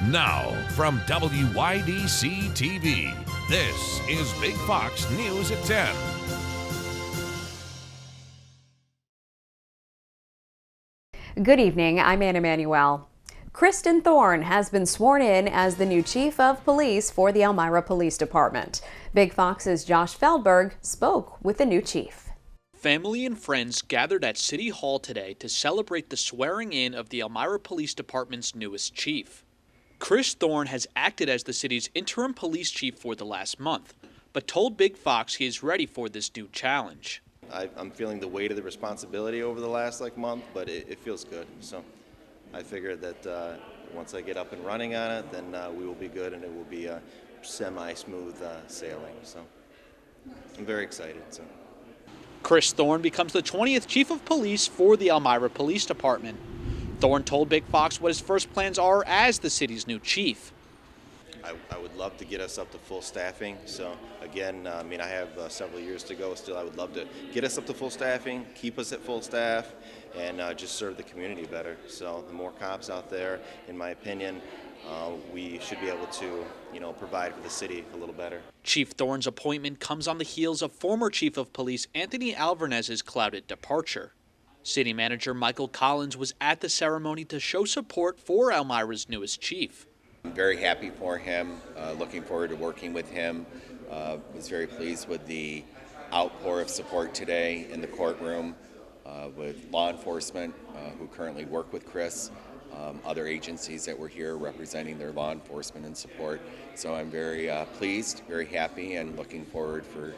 Now, from WYDC TV, this is Big Fox News at 10. Good evening, I'm Anna Manuel. Kristen Thorne has been sworn in as the new chief of police for the Elmira Police Department. Big Fox's Josh Feldberg spoke with the new chief. Family and friends gathered at City Hall today to celebrate the swearing in of the Elmira Police Department's newest chief. Chris Thorne has acted as the city's interim police chief for the last month, but told Big Fox he is ready for this new challenge. I'm feeling the weight of the responsibility over the last month, but it feels good. So I figured that once I get up and running on it, then we will be good and it will be a semi-smooth sailing. So I'm very excited. So. Chris Thorne becomes the 20th chief of police for the Elmira Police Department. Thorne told Big Fox what his first plans are as the city's new chief. I would love to get us up to full staffing. So again, I have several years to go still. I would love to get us up to full staffing, keep us at full staff, and just serve the community better. So the more cops out there, in my opinion, we should be able to, provide for the city a little better. Chief Thorne's appointment comes on the heels of former Chief of Police Anthony Alvarez's clouded departure. City Manager Michael Collins was at the ceremony to show support for Elmira's newest chief. I'm very happy for him, looking forward to working with him. Was very pleased with the outpour of support today in the courtroom with law enforcement who currently work with Chris, other agencies that were here representing their law enforcement and support. So I'm very pleased, very happy, and looking forward for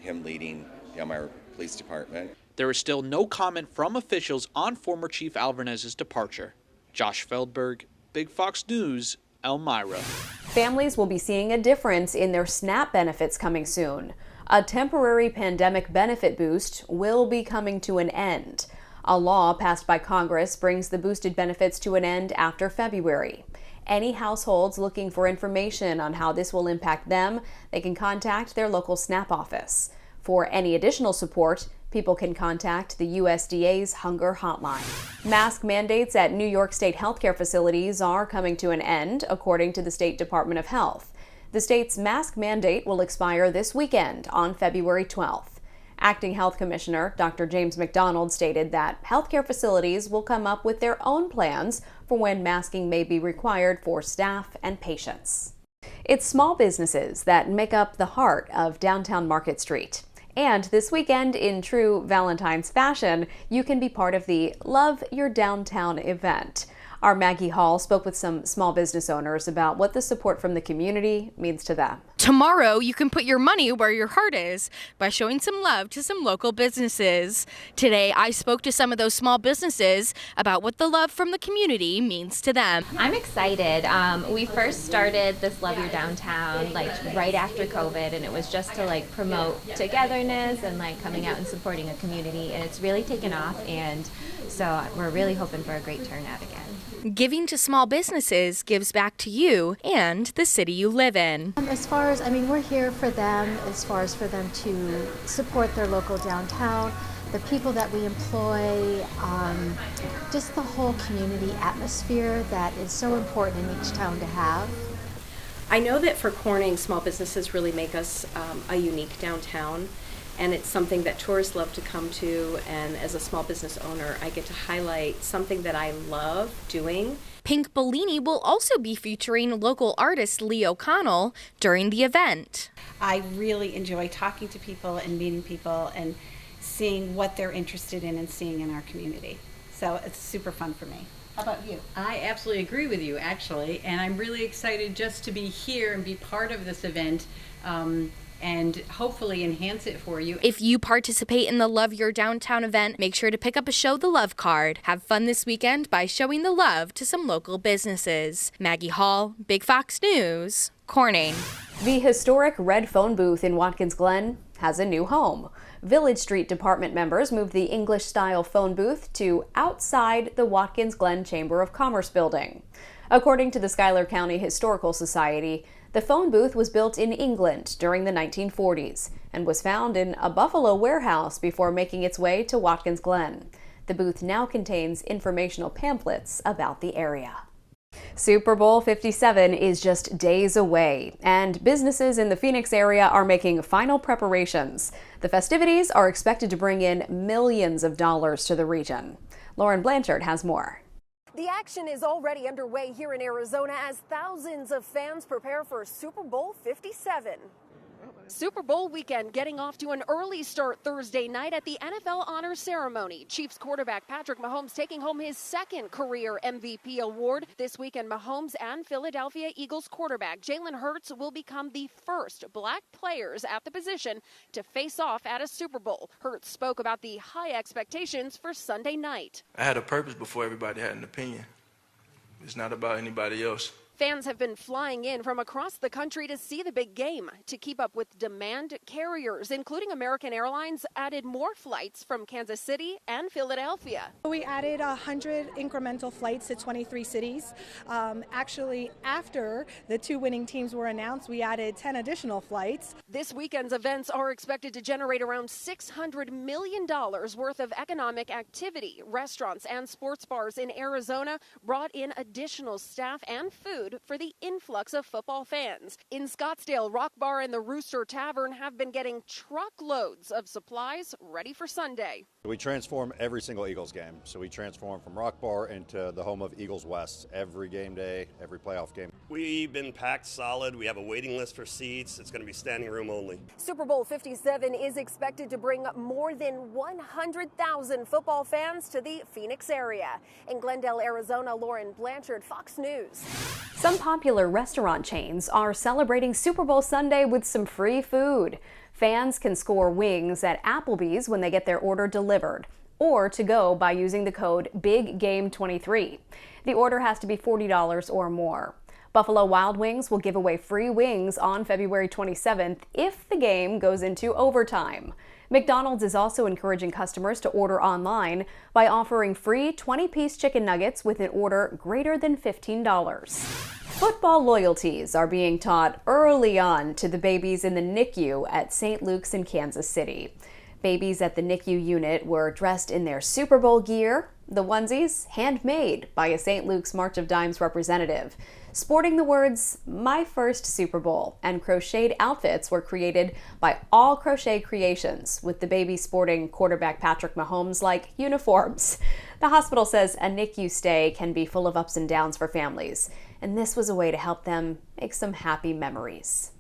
him leading the Elmira Police Department. There is still no comment from officials on former Chief Alvarez's departure. Josh Feldberg, Big Fox News, Elmira. Families will be seeing a difference in their SNAP benefits coming soon. A temporary pandemic benefit boost will be coming to an end. A law passed by Congress brings the boosted benefits to an end after February. Any households looking for information on how this will impact them, they can contact their local SNAP office. For any additional support, people can contact the USDA's Hunger Hotline. Mask mandates at New York State healthcare facilities are coming to an end, according to the State Department of Health. The state's mask mandate will expire this weekend on February 12th. Acting Health Commissioner Dr. James McDonald stated that healthcare facilities will come up with their own plans for when masking may be required for staff and patients. It's small businesses that make up the heart of downtown Market Street. And this weekend, in true Valentine's fashion, you can be part of the Love Your Downtown event. Our Maggie Hall spoke with some small business owners about what the support from the community means to them. Tomorrow, you can put your money where your heart is by showing some love to some local businesses. Today, I spoke to some of those small businesses about what the love from the community means to them. I'm excited. We first started this Love Your Downtown right after COVID, and it was just to promote togetherness and coming out and supporting a community, and it's really taken off, and so we're really hoping for a great turnout again. Giving to small businesses gives back to you and the city you live in. As far as, we're here for them, as far as for them to support their local downtown, the people that we employ, just the whole community atmosphere that is so important in each town to have. I know that for Corning, small businesses really make us a unique downtown. And it's something that tourists love to come to, and as a small business owner, I get to highlight something that I love doing. Pink Bellini will also be featuring local artist Lee O'Connell during the event. I really enjoy talking to people and meeting people and seeing what they're interested in and seeing in our community. So it's super fun for me. How about you? I absolutely agree with you, actually, and I'm really excited just to be here and be part of this event. And hopefully enhance it for you. If you participate in the Love Your Downtown event, make sure to pick up a Show the Love card. Have fun this weekend by showing the love to some local businesses. Maggie Hall, Big Fox News, Corning. The historic red phone booth in Watkins Glen has a new home. Village Street Department members moved the English-style phone booth to outside the Watkins Glen Chamber of Commerce building. According to the Schuyler County Historical Society, the phone booth was built in England during the 1940s and was found in a Buffalo warehouse before making its way to Watkins Glen. The booth now contains informational pamphlets about the area. Super Bowl 57 is just days away, and businesses in the Phoenix area are making final preparations. The festivities are expected to bring in millions of dollars to the region. Lauren Blanchard has more. The action is already underway here in Arizona as thousands of fans prepare for Super Bowl 57. Super Bowl weekend getting off to an early start Thursday night at the NFL Honors Ceremony. Chiefs quarterback Patrick Mahomes taking home his second career MVP award. This weekend, Mahomes and Philadelphia Eagles quarterback Jalen Hurts will become the first black players at the position to face off at a Super Bowl. Hurts spoke about the high expectations for Sunday night. I had a purpose before everybody had an opinion. It's not about anybody else. Fans have been flying in from across the country to see the big game. To keep up with demand, carriers, including American Airlines, added more flights from Kansas City and Philadelphia. We added 100 incremental flights to 23 cities. Actually, after the two winning teams were announced, we added 10 additional flights. This weekend's events are expected to generate around $600 million worth of economic activity. Restaurants and sports bars in Arizona brought in additional staff and food for the influx of football fans. In Scottsdale, Rock Bar and the Rooster Tavern have been getting truckloads of supplies ready for Sunday. We transform every single Eagles game. So we transform from Rock Bar into the home of Eagles West every game day, every playoff game. We've been packed solid. We have a waiting list for seats. It's going to be standing room only. Super Bowl 57 is expected to bring more than 100,000 football fans to the Phoenix area. In Glendale, Arizona, Lauren Blanchard, Fox News. Some popular restaurant chains are celebrating Super Bowl Sunday with some free food. Fans can score wings at Applebee's when they get their order delivered, or to go by using the code BIGGAME23. The order has to be $40 or more. Buffalo Wild Wings will give away free wings on February 27th if the game goes into overtime. McDonald's is also encouraging customers to order online by offering free 20-piece chicken nuggets with an order greater than $15. Football loyalties are being taught early on to the babies in the NICU at St. Luke's in Kansas City. Babies at the NICU unit were dressed in their Super Bowl gear, the onesies handmade by a St. Luke's March of Dimes representative. Sporting the words, "My First Super Bowl," and crocheted outfits were created by All Crochet Creations, with the baby sporting quarterback Patrick Mahomes-like uniforms. The hospital says a NICU stay can be full of ups and downs for families, and this was a way to help them make some happy memories.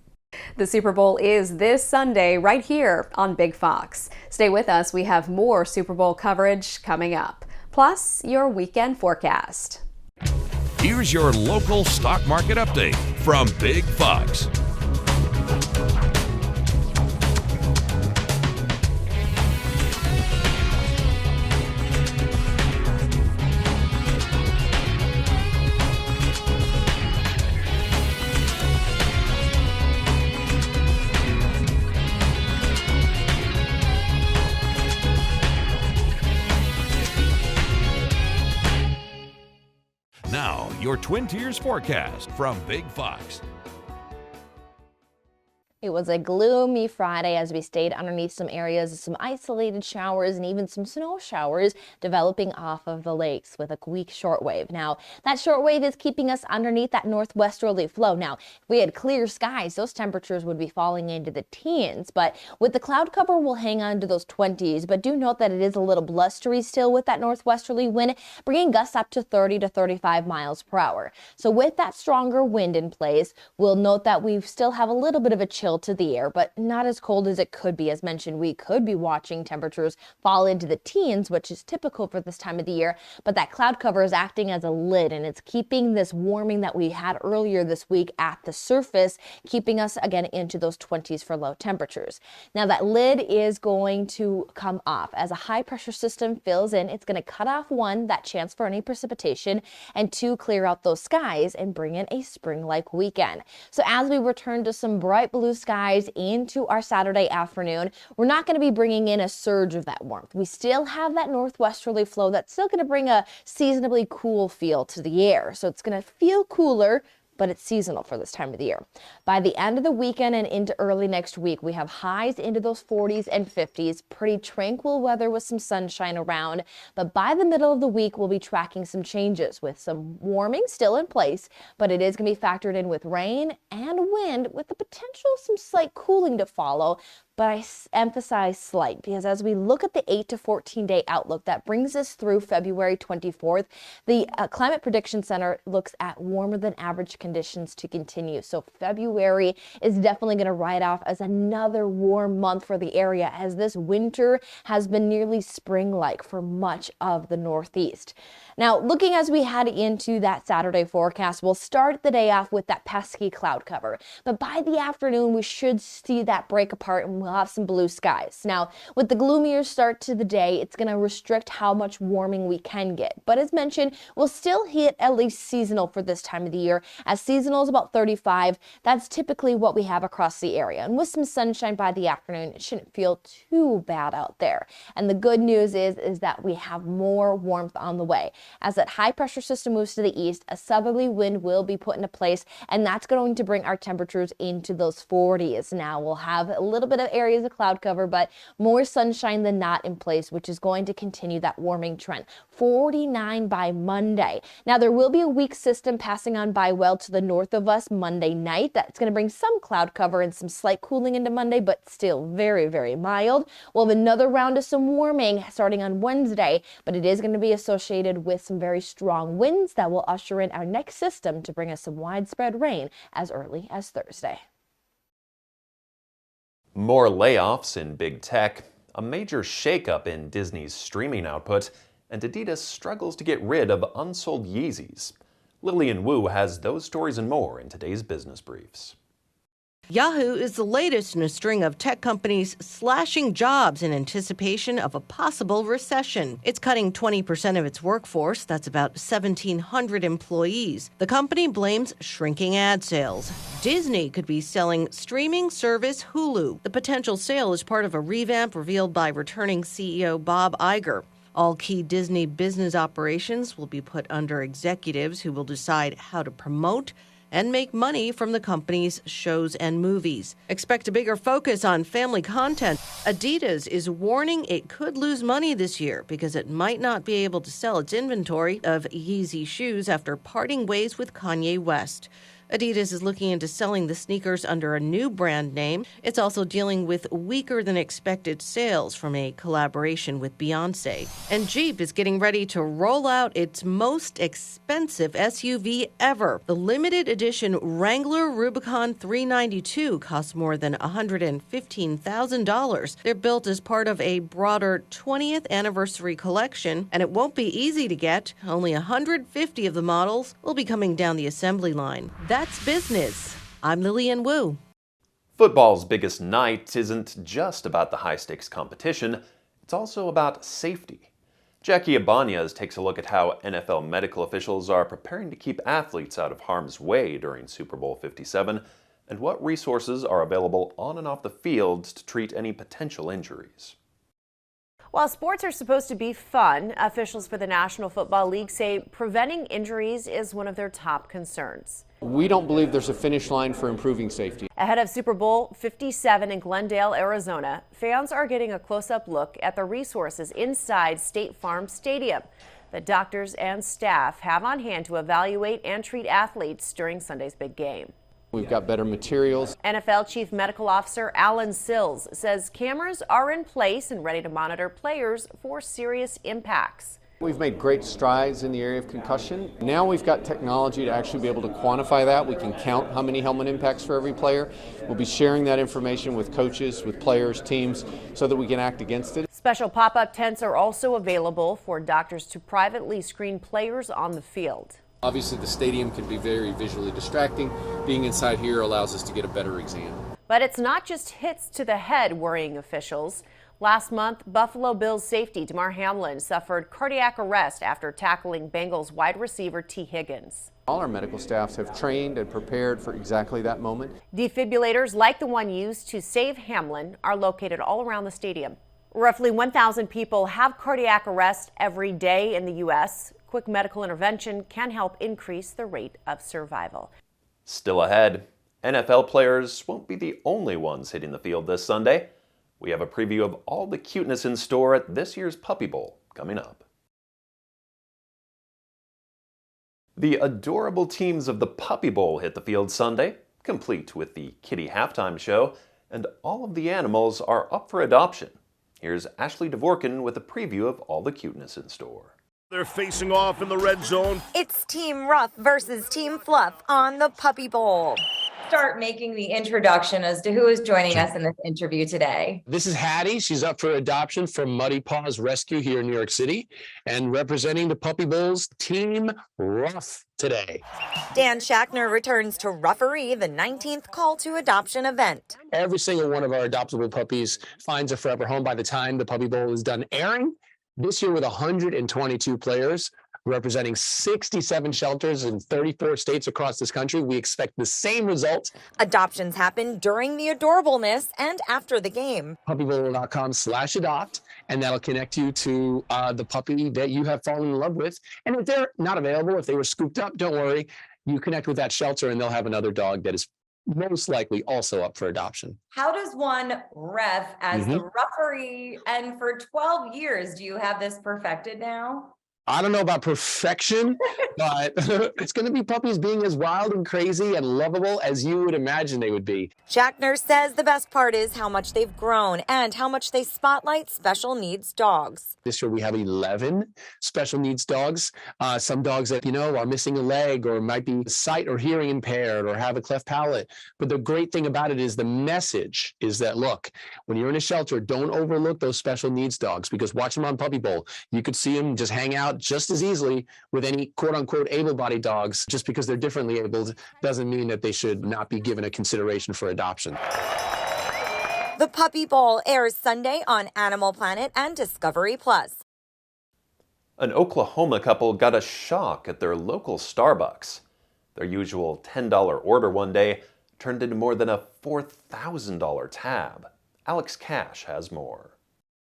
The Super Bowl is this Sunday right here on Big Fox. Stay with us, we have more Super Bowl coverage coming up, plus your weekend forecast. Here's your local stock market update from Big Fox. Now, your Twin Tiers forecast from Big Fox. It was a gloomy Friday as we stayed underneath some areas, some isolated showers and even some snow showers developing off of the lakes with a weak shortwave. Now, that shortwave is keeping us underneath that northwesterly flow. Now, if we had clear skies, those temperatures would be falling into the teens, but with the cloud cover, we'll hang on to those 20s. But do note that it is a little blustery still with that northwesterly wind, bringing gusts up to 30 to 35 miles per hour. So with that stronger wind in place, we'll note that we still have a little bit of a chill to the air, but not as cold as it could be. As mentioned, we could be watching temperatures fall into the teens, which is typical for this time of the year, but that cloud cover is acting as a lid and it's keeping this warming that we had earlier this week at the surface, keeping us again into those 20s for low temperatures. Now that lid is going to come off as a high pressure system fills in. It's going to cut off one, that chance for any precipitation, and two, clear out those skies and bring in a spring-like weekend. So as we return to some bright blue skies into our Saturday afternoon, we're not going to be bringing in a surge of that warmth. We still have that northwesterly flow that's still going to bring a seasonably cool feel to the air. So it's going to feel cooler, but it's seasonal for this time of the year. By the end of the weekend and into early next week, we have highs into those 40s and 50s, pretty tranquil weather with some sunshine around. But by the middle of the week, we'll be tracking some changes with some warming still in place, but it is going to be factored in with rain and wind with the potential of some slight cooling to follow. But I emphasize slight because as we look at the 8 to 14 day outlook that brings us through February 24th, the Climate Prediction Center looks at warmer than average conditions to continue. So February is definitely going to ride off as another warm month for the area, as this winter has been nearly spring-like for much of the Northeast. Now, looking as we head into that Saturday forecast, we'll start the day off with that pesky cloud cover. But by the afternoon, we should see that break apart and we'll have some blue skies. Now, with the gloomier start to the day, it's going to restrict how much warming we can get. But as mentioned, we'll still hit at least seasonal for this time of the year, as seasonal is about 35. That's typically what we have across the area. And with some sunshine by the afternoon, it shouldn't feel too bad out there. And the good news is that we have more warmth on the way. As that high pressure system moves to the east, a southerly wind will be put into place, and that's going to bring our temperatures into those 40s. Now we'll have a little bit of areas of cloud cover, but more sunshine than not in place, which is going to continue that warming trend. 49 by Monday. Now there will be a weak system passing on by well to the north of us Monday night. That's going to bring some cloud cover and some slight cooling into Monday, but still very, very mild. We'll have another round of some warming starting on Wednesday, but it is going to be associated with some very strong winds that will usher in our next system to bring us some widespread rain as early as Thursday. More layoffs in big tech, a major shakeup in Disney's streaming output, and Adidas struggles to get rid of unsold Yeezys. Lillian Wu has those stories and more in today's Business Briefs. Yahoo is the latest in a string of tech companies slashing jobs in anticipation of a possible recession. It's cutting 20% of its workforce. That's about 1,700 employees. The company blames shrinking ad sales. Disney could be selling streaming service Hulu. The potential sale is part of a revamp revealed by returning CEO Bob Iger. All key Disney business operations will be put under executives who will decide how to promote and make money from the company's shows and movies. Expect a bigger focus on family content. Adidas is warning it could lose money this year because it might not be able to sell its inventory of Yeezy shoes after parting ways with Kanye West. Adidas is looking into selling the sneakers under a new brand name. It's also dealing with weaker than expected sales from a collaboration with Beyoncé. And Jeep is getting ready to roll out its most expensive SUV ever. The limited edition Wrangler Rubicon 392 costs more than $115,000. They're built as part of a broader 20th anniversary collection, and it won't be easy to get. Only 150 of the models will be coming down the assembly line. That's business. I'm Lillian Wu. Football's biggest night isn't just about the high-stakes competition, it's also about safety. Jackie Ibanez takes a look at how NFL medical officials are preparing to keep athletes out of harm's way during Super Bowl 57, and what resources are available on and off the field to treat any potential injuries. While sports are supposed to be fun, officials for the National Football League say preventing injuries is one of their top concerns. We don't believe there's a finish line for improving safety. Ahead of Super Bowl 57 in Glendale, Arizona, fans are getting a close-up look at the resources inside State Farm Stadium that doctors and staff have on hand to evaluate and treat athletes during Sunday's big game. We've got better materials. NFL Chief Medical Officer Alan Sills says cameras are in place and ready to monitor players for serious impacts. We've made great strides in the area of concussion. Now we've got technology to actually be able to quantify that. We can count how many helmet impacts for every player. We'll be sharing that information with coaches, with players, teams, so that we can act against it. Special pop-up tents are also available for doctors to privately screen players on the field. Obviously, the stadium can be very visually distracting. Being inside here allows us to get a better exam. But it's not just hits to the head worrying officials. Last month, Buffalo Bills safety Damar Hamlin suffered cardiac arrest after tackling Bengals wide receiver T. Higgins. All our medical staffs have trained and prepared for exactly that moment. Defibrillators like the one used to save Hamlin are located all around the stadium. Roughly 1,000 people have cardiac arrest every day in the U.S. Quick medical intervention can help increase the rate of survival. Still ahead, NFL players won't be the only ones hitting the field this Sunday. We have a preview of all the cuteness in store at this year's Puppy Bowl coming up. The adorable teams of the Puppy Bowl hit the field Sunday, complete with the kitty halftime show, and all of the animals are up for adoption. Here's Ashley Dvorkin with a preview of all the cuteness in store. They're facing off in the red zone. It's Team Rough versus Team Fluff on the Puppy Bowl. Start making the introduction as to who is joining us in this interview today. This is Hattie. She's up for adoption from Muddy Paws Rescue here in New York City, and representing the Puppy Bowl's Team Rough today. Dan Schachner returns to referee the 19th call to adoption event. Every single one of our adoptable puppies finds a forever home by the time the Puppy Bowl is done airing. This year with 122 players, representing 67 shelters in 34 states across this country, we expect the same result. Adoptions happen during the Adorableness and after the game. puppybowl.com/adopt, and that'll connect you to the puppy that you have fallen in love with. And if they're not available, if they were scooped up, don't worry. You connect with that shelter and they'll have another dog that is most likely also up for adoption. How does one ref as the referee? And for 12 years, do you have this perfected now? I don't know about perfection, but it's going to be puppies being as wild and crazy and lovable as you would imagine they would be. Schachner says the best part is how much they've grown and how much they spotlight special needs dogs. This year we have 11 special needs dogs. Some dogs that, are missing a leg or might be sight or hearing impaired or have a cleft palate. But the great thing about it is the message is that, look, when you're in a shelter, don't overlook those special needs dogs, because watch them on Puppy Bowl. You could see them just hang out just as easily with any quote-unquote able-bodied dogs. Just because they're differently abled doesn't mean that they should not be given a consideration for adoption. The Puppy Bowl airs Sunday on Animal Planet and Discovery Plus. An Oklahoma couple got a shock at their local Starbucks. Their usual $10 order one day turned into more than a $4,000 tab. Alex Cash has more.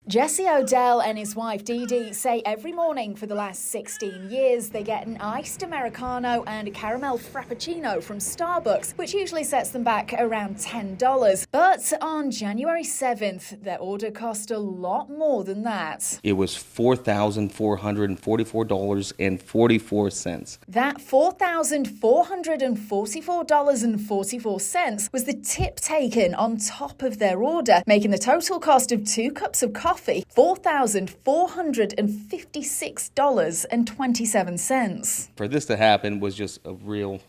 Jesse Odell and his wife Dee Dee say every morning for the last 16 years they get an iced Americano and a caramel Frappuccino from Starbucks, which usually sets them back around $10. But on January 7th, their order cost a lot more than that. It was $4,444.44. That $4,444.44 was the tip taken on top of their order, making the total cost of 2 cups of coffee $4,456.27. For this to happen was just a real,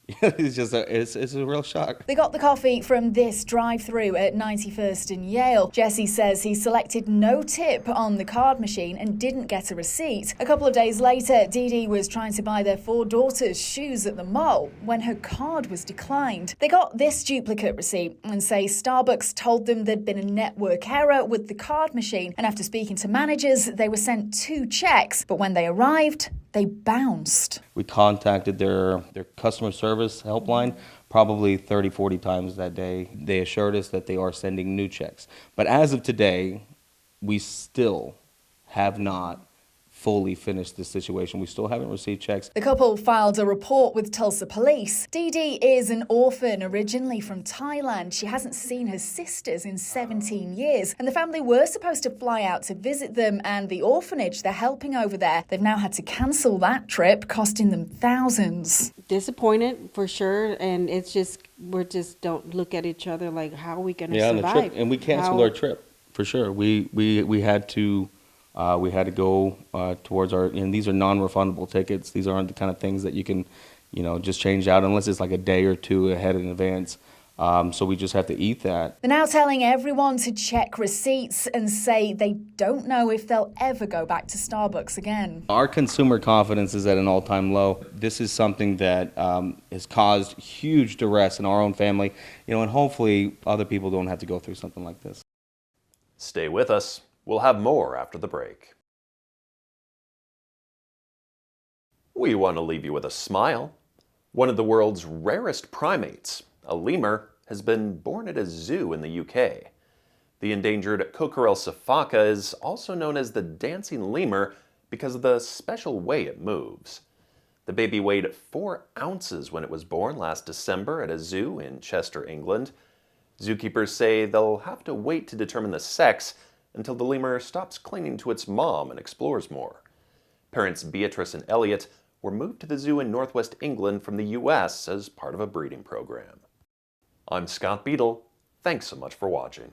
it's a real shock. They got the coffee from this drive-through at 91st and Yale. Jesse says he selected no tip on the card machine and didn't get a receipt. A couple of days later, Dee Dee was trying to buy their 4 daughters shoes at the mall when her card was declined. They got this duplicate receipt and say Starbucks told them there'd been a network error with the card machine, and after speaking to managers, they were sent 2 checks, but when they arrived, they bounced. We contacted their customer service helpline probably 30, 40 times that day. They assured us that they are sending new checks. But as of today, we still have not fully finished this situation. We still haven't received checks. The couple filed a report with Tulsa police. Dee Dee is an orphan originally from Thailand. She hasn't seen her sisters in 17 years, and the family were supposed to fly out to visit them and the orphanage they're helping over there. They've now had to cancel that trip, costing them thousands. Disappointed for sure, and it's just, we just don't look at each other like, how are we going to survive? And we canceled our trip for sure. We had to go towards our, and these are non-refundable tickets. These aren't the kind of things that you can, just change out unless it's like a day or 2 ahead in advance. So we just have to eat that. They're now telling everyone to check receipts and say they don't know if they'll ever go back to Starbucks again. Our consumer confidence is at an all-time low. This is something that has caused huge duress in our own family, and hopefully other people don't have to go through something like this. Stay with us. We'll have more after the break. We want to leave you with a smile. One of the world's rarest primates, a lemur, has been born at a zoo in the UK. The endangered Coquerel sifaka is also known as the dancing lemur because of the special way it moves. The baby weighed 4 ounces when it was born last December at a zoo in Chester, England. Zookeepers say they'll have to wait to determine the sex until the lemur stops clinging to its mom and explores more. Parents Beatrice and Elliot were moved to the zoo in northwest England from the U.S. as part of a breeding program. I'm Scott Beadle. Thanks so much for watching.